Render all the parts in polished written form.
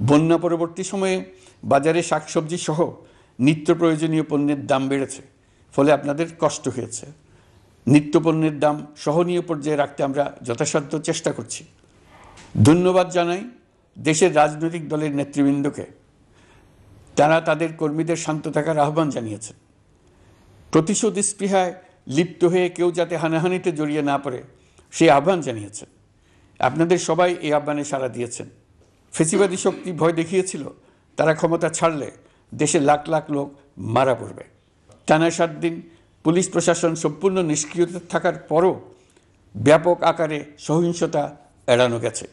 বন্যা পরবর্তী সময়ে বাজারে শাকসবজি সহ নিত্য প্রয়োজনীয় পণ্যের দাম বেড়েছে, ফলে আপনাদের কষ্ট হয়েছে। নিত্য পণ্যের দাম সহনীয় পর্যায়ে রাখতে আমরা যথাসাধ্য চেষ্টা করছি। ধন্যবাদ জানাই দেশের রাজনৈতিক দলের নেতৃবৃন্দকে। তারা তাদের কর্মীদের শান্ত থাকার আহ্বান জানিয়েছেন। প্রতিশোধ স্পৃহায় লিপ্ত হয়ে কেউ যাতে হানাহানিতে জড়িয়ে না পড়ে সেই আহ্বান জানিয়েছেন। আপনাদের সবাই এই আহ্বানে সাড়া দিয়েছেন। ফেসিবাদী শক্তি ভয় দেখিয়েছিল তারা ক্ষমতা ছাড়লে দেশে লাখ লাখ লোক মারা পড়বে। টানা 7 দিন পুলিশ প্রশাসন সম্পূর্ণ নিষ্ক্রিয় থাকার পরও ব্যাপক আকারে সহিংসতা এড়ানো গেছে।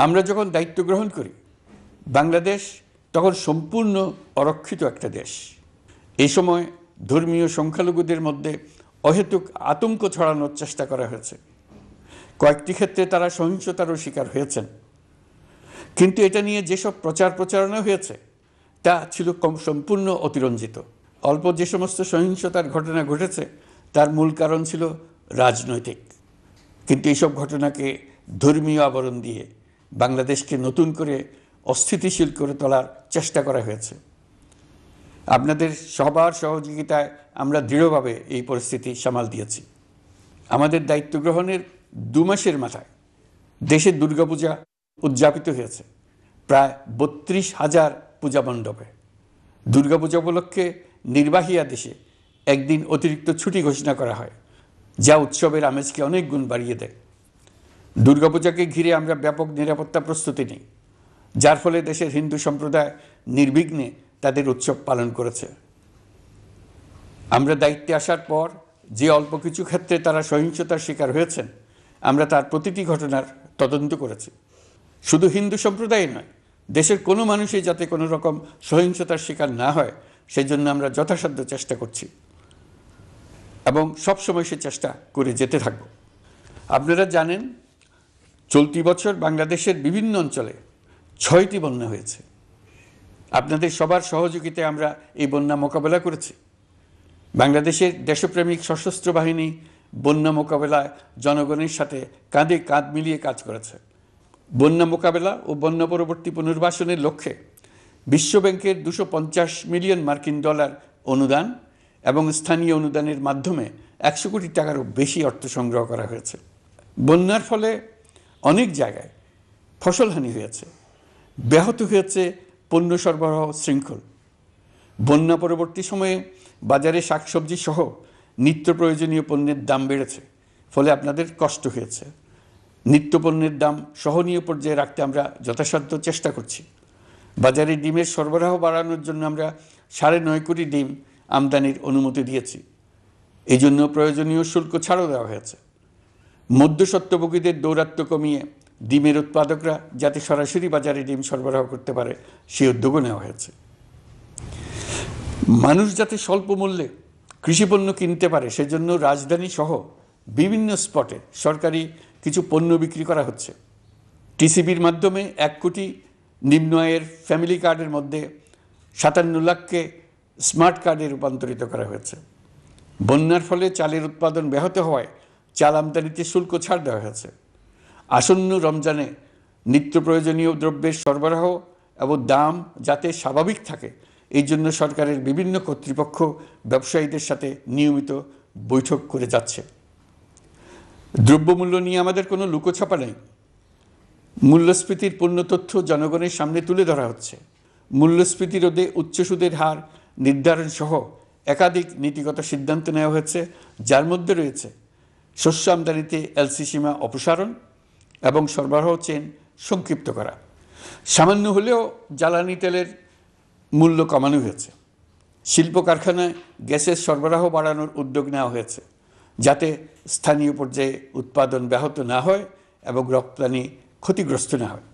আমরা যখন দায়িত্ব গ্রহণ করি, বাংলাদেশ তখন সম্পূর্ণ অরক্ষিত একটা দেশ। এই সময় ধর্মীয় সংখ্যালঘুদের মধ্যে অহেতুক আতঙ্ক ছড়ানোর চেষ্টা করা হয়েছে। কয়েকটি ক্ষেত্রে তারা সহিংসতারও শিকার হয়েছেন। কিন্তু এটা নিয়ে যেসব প্রচারণা হয়েছে তা ছিল সম্পূর্ণ অতিরঞ্জিত। অল্প যে সমস্ত সহিংসতার ঘটনা ঘটেছে তার মূল কারণ ছিল রাজনৈতিক। কিন্তু এইসব ঘটনাকে ধর্মীয় আবরণ দিয়ে বাংলাদেশকে নতুন করে অস্থিতিশীল করে তোলার চেষ্টা করা হয়েছে। আপনাদের সবার সহযোগিতায় আমরা দৃঢ়ভাবে এই পরিস্থিতি সামাল দিয়েছি। আমাদের দায়িত্ব গ্রহণের 2 মাসের মাথায় দেশে দুর্গাপূজা উদযাপিত হয়েছে প্রায় 32,000 পূজা মণ্ডপে। দুর্গাপূজা উপলক্ষে নির্বাহী আদেশে একদিন অতিরিক্ত ছুটি ঘোষণা করা হয়, যা উৎসবের আমেজকে অনেক গুণ বাড়িয়ে দেয়। দুর্গাপূজাকে ঘিরে আমরা ব্যাপক নিরাপত্তা প্রস্তুতি নিই, যার ফলে দেশের হিন্দু সম্প্রদায় নির্বিঘ্নে তাদের উৎসব পালন করেছে। আমরা দায়িত্বে আসার পর যে অল্প কিছু ক্ষেত্রে তারা সহিংসতার শিকার হয়েছেন, আমরা তার প্রতিটি ঘটনার তদন্ত করেছি। শুধু হিন্দু সম্প্রদায় নয়, দেশের কোনো মানুষই যাতে কোনো রকম সহিংসতার শিকার না হয় সেই জন্য আমরা যথাসাধ্য চেষ্টা করছি এবং সবসময় সে চেষ্টা করে যেতে থাকব। আপনারা জানেন, চলতি বছর বাংলাদেশের বিভিন্ন অঞ্চলে 6টি বন্যা হয়েছে। আপনাদের সবার সহযোগিতায় আমরা এই বন্যা মোকাবেলা করেছি। বাংলাদেশের দেশপ্রেমিক সশস্ত্র বাহিনী বন্যা মোকাবেলায় জনগণের সাথে কাঁধে কাঁধ মিলিয়ে কাজ করেছে। বন্যা মোকাবেলা ও বন্যা পরবর্তী পুনর্বাসনের লক্ষ্যে বিশ্বব্যাংকের $250 মিলিয়ন অনুদান এবং স্থানীয় অনুদানের মাধ্যমে 100 কোটি টাকারও বেশি অর্থ সংগ্রহ করা হয়েছে। বন্যার ফলে অনেক জায়গায় ফসলহানি হয়েছে, ব্যাহত হয়েছে পণ্য সরবরাহ শৃঙ্খল। বন্যা পরবর্তী সময়ে বাজারে শাকসবজি সহ নিত্য প্রয়োজনীয় পণ্যের দাম বেড়েছে, ফলে আপনাদের কষ্ট হয়েছে। নিত্য পণ্যের দাম সহনীয় পর্যায়ে রাখতে আমরা যথাসাধ্য চেষ্টা করছি। বাজারে ডিমের সরবরাহ বাড়ানোর জন্য আমরা 9.5 কোটি ডিম আমদানির অনুমতি দিয়েছি। এই জন্য প্রয়োজনীয় শুল্ক ছাড়ও দেওয়া হয়েছে। মধ্যস্বত্বভোগীদের দৌরাত্ম্য কমিয়ে ডিমের উৎপাদকরা যাতে সরাসরি বাজারে ডিম সরবরাহ করতে পারে সেই উদ্যোগও নেওয়া হয়েছে। মানুষ যাতে স্বল্প মূল্যে কৃষিপণ্য কিনতে পারে সেজন্য রাজধানী সহ বিভিন্ন স্পটে সরকারি কিছু পণ্য বিক্রি করা হচ্ছে। টিসিবির মাধ্যমে 1 কোটি নিম্ন আয়ের ফ্যামিলি কার্ডের মধ্যে 57 লাখকে স্মার্ট কার্ডে রূপান্তরিত করা হয়েছে। বন্যার ফলে চালের উৎপাদন ব্যাহত হওয়ায় চাল আমদানিতে শুল্ক ছাড় দেওয়া হয়েছে। আসন্ন রমজানে নিত্য প্রয়োজনীয় দ্রব্যের সরবরাহ এবং দাম যাতে স্বাভাবিক থাকে এই জন্য সরকারের বিভিন্ন কর্তৃপক্ষ ব্যবসায়ীদের সাথে নিয়মিত বৈঠক করে যাচ্ছে। দ্রব্যমূল্য নিয়ে আমাদের কোনো লুকোছাপা নেই। মূল্যস্ফীতির পূর্ণ তথ্য জনগণের সামনে তুলে ধরা হচ্ছে। মূল্যস্ফীতি রোধে উচ্চ সুদের হার নির্ধারণ সহ একাধিক নীতিগত সিদ্ধান্ত নেওয়া হয়েছে, যার মধ্যে রয়েছে শস্য আমদানিতে এলসি সীমা অপসারণ এবং সরবরাহ চেইন সংক্ষিপ্ত করা। সামান্য হলেও জ্বালানি তেলের মূল্য কমানো হয়েছে। শিল্প কারখানায় গ্যাসের সরবরাহ বাড়ানোর উদ্যোগ নেওয়া হয়েছে, যাতে স্থানীয় পর্যায়ে উৎপাদন ব্যাহত না হয় এবং রপ্তানি ক্ষতিগ্রস্ত না হয়।